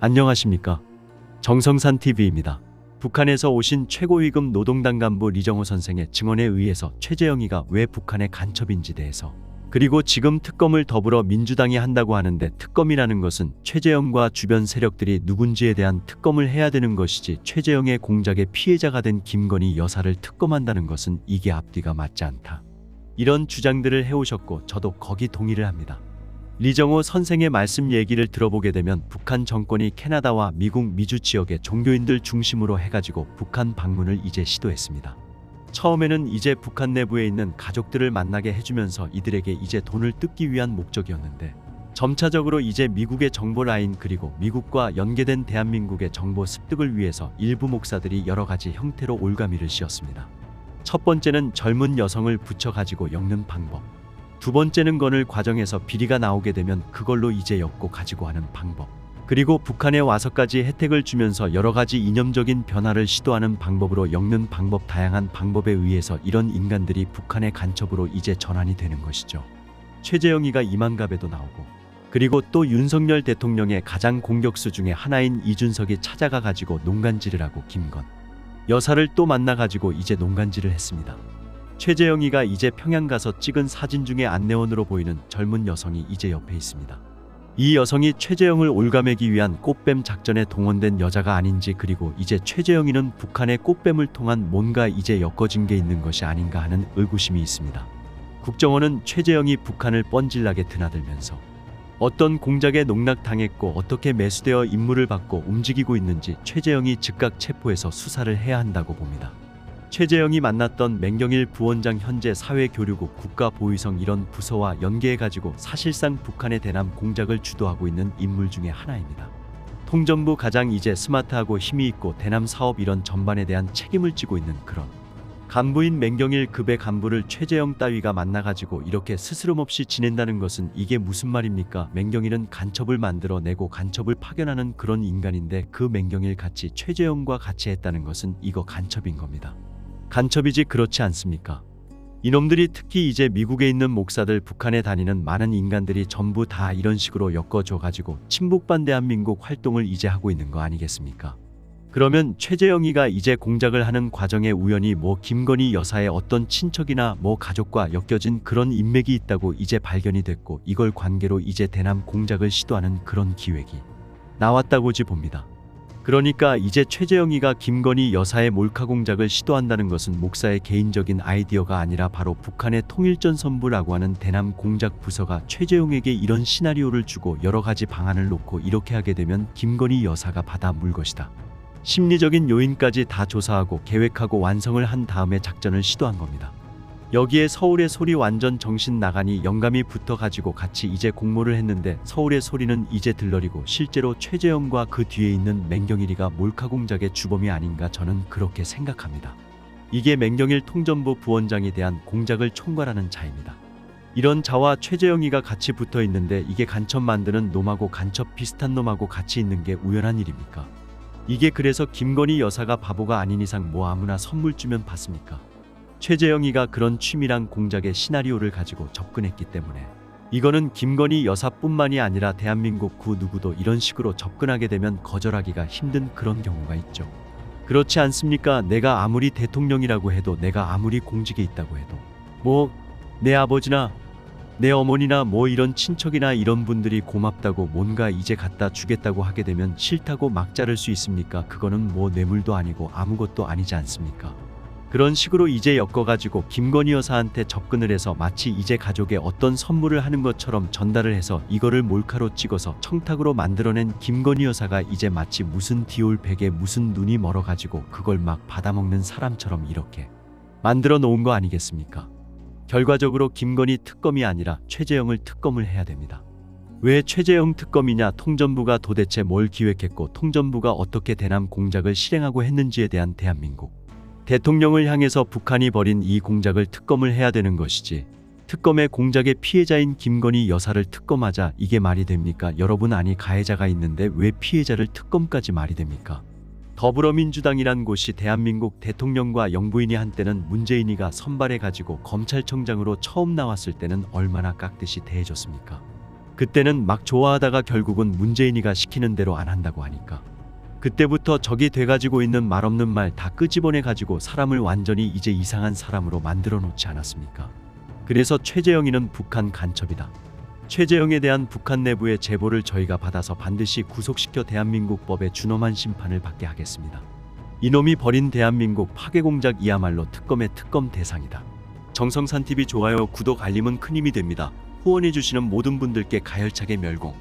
안녕하십니까. 정성산 TV입니다. 북한에서 오신 최고위급 노동당 간부 리정호 선생의 증언에 의해서 최재형이가 왜 북한의 간첩인지 대해서, 그리고 지금 특검을 더불어 민주당이 한다고 하는데 특검이라는 것은 최재형과 주변 세력들이 누군지에 대한 특검을 해야 되는 것이지, 최재형의 공작의 피해자가 된 김건희 여사를 특검한다는 것은 이게 앞뒤가 맞지 않다. 이런 주장들을 해오셨고 저도 거기 동의를 합니다. 리정호 선생의 말씀 얘기를 들어보게 되면 북한 정권이 캐나다와 미국 미주 지역의 종교인들 중심으로 해가지고 북한 방문을 이제 시도했습니다. 처음에는 이제 북한 내부에 있는 가족들을 만나게 해주면서 이들에게 이제 돈을 뜯기 위한 목적이었는데, 점차적으로 이제 미국의 정보 라인 그리고 미국과 연계된 대한민국의 정보 습득을 위해서 일부 목사들이 여러 가지 형태로 올가미를 씌웠습니다. 첫 번째는 젊은 여성을 붙여가지고 엮는 방법. 두 번째는 건을 과정에서 비리가 나오게 되면 그걸로 이제 엮고 가지고 하는 방법. 그리고 북한에 와서까지 혜택을 주면서 여러 가지 이념적인 변화를 시도하는 방법으로 엮는 방법, 다양한 방법에 의해서 이런 인간들이 북한의 간첩으로 이제 전환이 되는 것이죠. 최재형이가 이만갑에도 나오고, 그리고 또 윤석열 대통령의 가장 공격수 중에 하나인 이준석이 찾아가 가지고 농간질을 하고 김건 여사를 또 만나 가지고 이제 농간질을 했습니다. 최재형이가 이제 평양 가서 찍은 사진 중에 안내원으로 보이는 젊은 여성이 이제 옆에 있습니다. 이 여성이 최재형을 올가매기 위한 꽃뱀 작전에 동원된 여자가 아닌지, 그리고 이제 최재형이는 북한의 꽃뱀을 통한 뭔가 이제 엮어진 게 있는 것이 아닌가 하는 의구심이 있습니다. 국정원은 최재형이 북한을 뻔질나게 드나들면서 어떤 공작에 농락당했고 어떻게 매수되어 임무를 받고 움직이고 있는지 최재형이 즉각 체포해서 수사를 해야 한다고 봅니다. 최재형이 만났던 맹경일 부원장 현재 사회교류국 국가보위성 이런 부서와 연계해가지고 사실상 북한의 대남 공작을 주도하고 있는 인물 중에 하나입니다. 통전부 가장 이제 스마트하고 힘이 있고 대남 사업 이런 전반에 대한 책임을 지고 있는 그런 간부인 맹경일 급의 간부를 최재형 따위가 만나가지고 이렇게 스스럼없이 지낸다는 것은 이게 무슨 말입니까? 맹경일은 간첩을 만들어내고 간첩을 파견하는 그런 인간인데, 그 맹경일 같이 최재형과 같이 했다는 것은 이거 간첩인 겁니다. 간첩이지 그렇지 않습니까? 이놈들이 특히 이제 미국에 있는 목사들, 북한에 다니는 많은 인간들이 전부 다 이런 식으로 엮어줘 가지고 친북반 대한민국 활동을 이제 하고 있는 거 아니겠습니까? 그러면 최재형이가 이제 공작을 하는 과정에 우연히 뭐 김건희 여사의 어떤 친척이나 뭐 가족과 엮여진 그런 인맥이 있다고 이제 발견이 됐고, 이걸 관계로 이제 대남 공작을 시도하는 그런 기획이 나왔다고지 봅니다. 그러니까 이제 최재형이가 김건희 여사의 몰카 공작을 시도한다는 것은 목사의 개인적인 아이디어가 아니라 바로 북한의 통일전선부라고 하는 대남 공작 부서가 최재형에게 이런 시나리오를 주고 여러 가지 방안을 놓고 이렇게 하게 되면 김건희 여사가 받아 물 것이다. 심리적인 요인까지 다 조사하고 계획하고 완성을 한 다음에 작전을 시도한 겁니다. 여기에 서울의 소리 완전 정신 나가니 영감이 붙어 가지고 같이 이제 공모를 했는데, 서울의 소리는 이제 들러리고 실제로 최재형과 그 뒤에 있는 맹경일이가 몰카 공작의 주범이 아닌가, 저는 그렇게 생각합니다. 이게 맹경일 통전부 부원장에 대한 공작을 총괄하는 자입니다. 이런 자와 최재형이가 같이 붙어 있는데, 이게 간첩 만드는 놈하고 간첩 비슷한 놈하고 같이 있는 게 우연한 일입니까? 이게 그래서 김건희 여사가 바보가 아닌 이상 뭐 아무나 선물 주면 받습니까? 최재형이가 그런 취미랑 공작의 시나리오를 가지고 접근했기 때문에, 이거는 김건희 여사뿐만이 아니라 대한민국 그 누구도 이런 식으로 접근하게 되면 거절하기가 힘든 그런 경우가 있죠. 그렇지 않습니까? 내가 아무리 대통령이라고 해도, 내가 아무리 공직에 있다고 해도, 뭐 내 아버지나 내 어머니나 뭐 이런 친척이나 이런 분들이 고맙다고 뭔가 이제 갖다 주겠다고 하게 되면 싫다고 막 자를 수 있습니까? 그거는 뭐 뇌물도 아니고 아무것도 아니지 않습니까? 그런 식으로 이제 엮어가지고 김건희 여사한테 접근을 해서 마치 이제 가족에 어떤 선물을 하는 것처럼 전달을 해서 이거를 몰카로 찍어서 청탁으로 만들어낸 김건희 여사가 이제 마치 무슨 디올백에 무슨 눈이 멀어가지고 그걸 막 받아먹는 사람처럼 이렇게 만들어 놓은 거 아니겠습니까? 결과적으로 김건희 특검이 아니라 최재형을 특검을 해야 됩니다. 왜 최재형 특검이냐? 통전부가 도대체 뭘 기획했고 통전부가 어떻게 대남 공작을 실행하고 했는지에 대한 대한민국 대통령을 향해서 북한이 벌인 이 공작을 특검을 해야 되는 것이지, 특검의 공작의 피해자인 김건희 여사를 특검하자, 이게 말이 됩니까? 여러분, 아니 가해자가 있는데 왜 피해자를 특검까지 말이 됩니까? 더불어민주당이란 곳이 대한민국 대통령과 영부인이 한때는 문재인이가 선발해가지고 검찰청장으로 처음 나왔을 때는 얼마나 깍듯이 대해줬습니까? 그때는 막 좋아하다가 결국은 문재인이가 시키는 대로 안 한다고 하니까 그때부터 적이 돼가지고 있는 말없는 말 다 끄집어내 가지고 사람을 완전히 이제 이상한 사람으로 만들어 놓지 않았습니까? 그래서 최재형이는 북한 간첩이다. 최재형에 대한 북한 내부의 제보를 저희가 받아서 반드시 구속시켜 대한민국 법에 준엄한 심판을 받게 하겠습니다. 이놈이 벌인 대한민국 파괴 공작이야말로 특검의 특검 대상이다. 정성산TV 좋아요, 구독, 알림은 큰 힘이 됩니다. 후원해주시는 모든 분들께 가열차게 멸공.